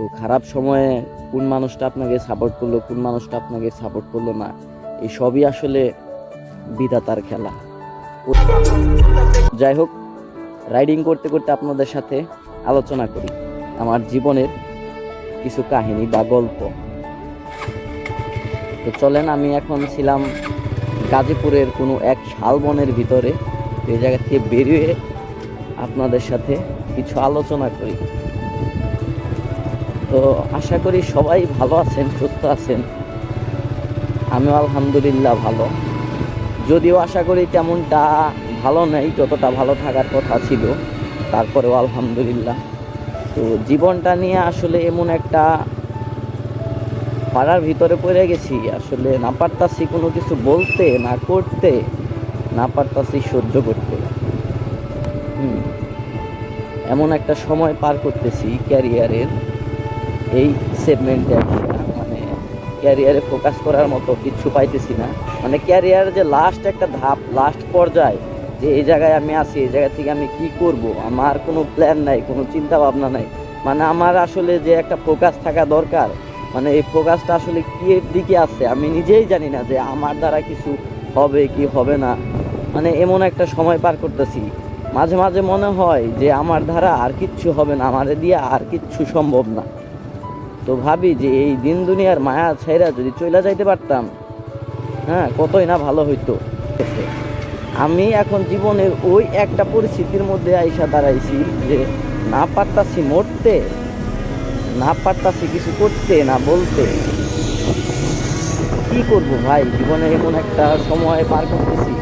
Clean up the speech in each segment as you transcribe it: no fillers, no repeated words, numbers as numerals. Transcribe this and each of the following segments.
তো খারাপ সময়ে কোন মানুষটা আপনাকে সাপোর্ট করলো, কোন মানুষটা আপনাকে সাপোর্ট করলো না, এই সবই আসলে বিধাতার খেলা। যাই হোক, রাইডিং করতে করতে আপনাদের সাথে আলোচনা করি আমার জীবনের কিছু কাহিনী বা গল্প। তো চলেন, আমি এখন ছিলাম গাজীপুরের কোনো এক শালবনের ভিতরে। এই জায়গা থেকে বেরিয়ে আপনাদের সাথে কিছু আলোচনা করি। তো আশা করি সবাই ভালো আছেন, সুস্থ আছেন। আমিও আলহামদুলিল্লাহ ভালো, যদিও আশা করি তেমনটা ভালো নেই যতটা ভালো থাকার কথা ছিল, তারপরেও আলহামদুলিল্লাহ। তো জীবনটা নিয়ে আসলে এমন একটা পাড়ার ভিতরে পড়ে গেছি, আসলে না পারতাছি কোনো কিছু বলতে, না করতে, না পারতাছি সহ্য করতে। এমন একটা সময় পার করতেছি ক্যারিয়ারের এই সেগমেন্টে মানে ক্যারিয়ারে ফোকাস করার মতো কিছু পাইতেছি না। মানে ক্যারিয়ারের যে লাস্ট একটা ধাপ, লাস্ট পর্যায়ে যে এই জায়গায় আমি আছি, এই জায়গা থেকে আমি কি করব, আমার কোনো প্ল্যান নাই, কোনো চিন্তা ভাবনা নাই। মানে আমার আসলে যে একটা ফোকাস থাকা দরকার, মানে এই ফোকাসটা আসলে কি এর দিকে আছে আমি নিজেই জানি না, যে আমার দ্বারা কিছু হবে কি হবে না। মানে এমন একটা সময় পার করতেছি, মাঝে মাঝে মনে হয় যে আমার দ্বারা আর কিচ্ছু হবে না, আমার দিয়ে আর কিচ্ছু সম্ভব না। তো ভাবি যে এই দিন দুনিয়ার মায়া ছাইরা যদি চলে যাইতে পারতাম, হ্যাঁ, কতই না ভালো হইতো। আমি এখন জীবনের ওই একটা পরিস্থিতির মধ্যে আইসা দাঁড়াইছি যে না পারতাছি মরতে, না পারতাছি কিছু করতে, না বলতে। কি করব ভাই, জীবনে এমন একটা সময় পার করতেছি,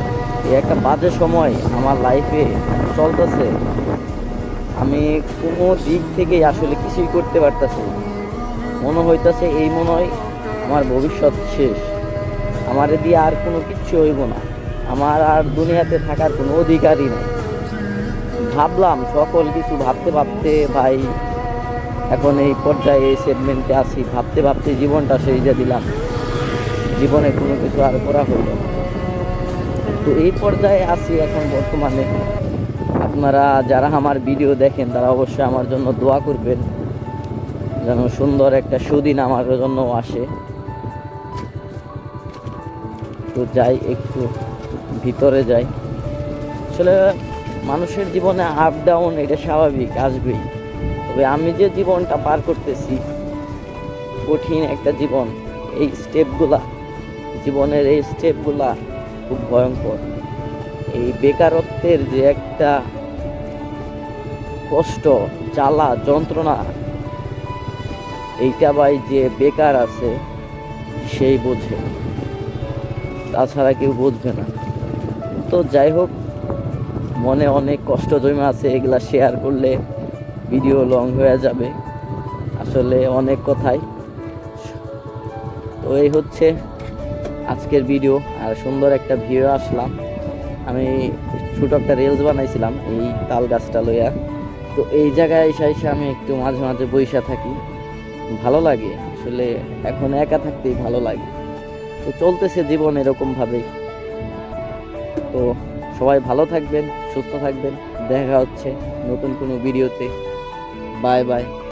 এই একটা বাজে সময় আমার লাইফে চলতেছে। আমি কোনো দিক থেকেই আসলে কিছুই করতে পারতেছি না। মনে হইতেছে এই মনে হয় আমার ভবিষ্যৎ শেষ, আমার দিয়ে আর কোনো কিচ্ছু হইব না, আমার আর দুনিয়াতে থাকার কোনো অধিকারই নেই। ভাবলাম সকল কিছু ভাবতে ভাবতে ভাই এখন এই পর্যায়ে, এই সেগমেন্টে আছি, ভাবতে ভাবতে জীবনটা সেজে দিলাম, জীবনে কোনো কিছু আর করা হইল না। তো এই পর্যায়ে আছি এখন বর্তমানে। আপনারা যারা আমার ভিডিও দেখেন তারা অবশ্যই আমার জন্য দোয়া করবেন, যেন সুন্দর একটা সুদিন আমার জন্য আসে। তো যাই, একটু ভিতরে যাই। আসলে মানুষের জীবনে আপ ডাউন এটা স্বাভাবিক, আসবেই। তবে আমি যে জীবনটা পার করতেছি, কঠিন একটা জীবন, এই স্টেপগুলা, জীবনের এই স্টেপগুলা খুব ভয়ঙ্কর। এই বেকারত্বের যে একটা কষ্ট, জ্বালা, যন্ত্রণা, এইটা ভাই যে বেকার আছে সেই বোঝে, তাছাড়া কেউ বুঝবে না। তো যাই হোক, মনে অনেক কষ্ট জমে আছে, এগুলা শেয়ার করলে ভিডিও লং হয়ে যাবে, আসলে অনেক কথাই। তো এই হচ্ছে আজকের ভিডিও, আর সুন্দর একটা ভিউ আসলাম। আমি ছোট একটা রিলস বানাইছিলাম এই তাল গাছটা লইয়া। তো এই জায়গায় এসে আমি একটু মাঝে মাঝে বইসা থাকি, ভালো লাগে আসলে, এখন একা থাকতেই ভালো লাগে। তো চলতেছে জীবন এরকম ভাবেই। তো সবাই ভালো থাকবেন, সুস্থ থাকবেন, দেখা হচ্ছে নতুন কোনো ভিডিওতে। Bye bye.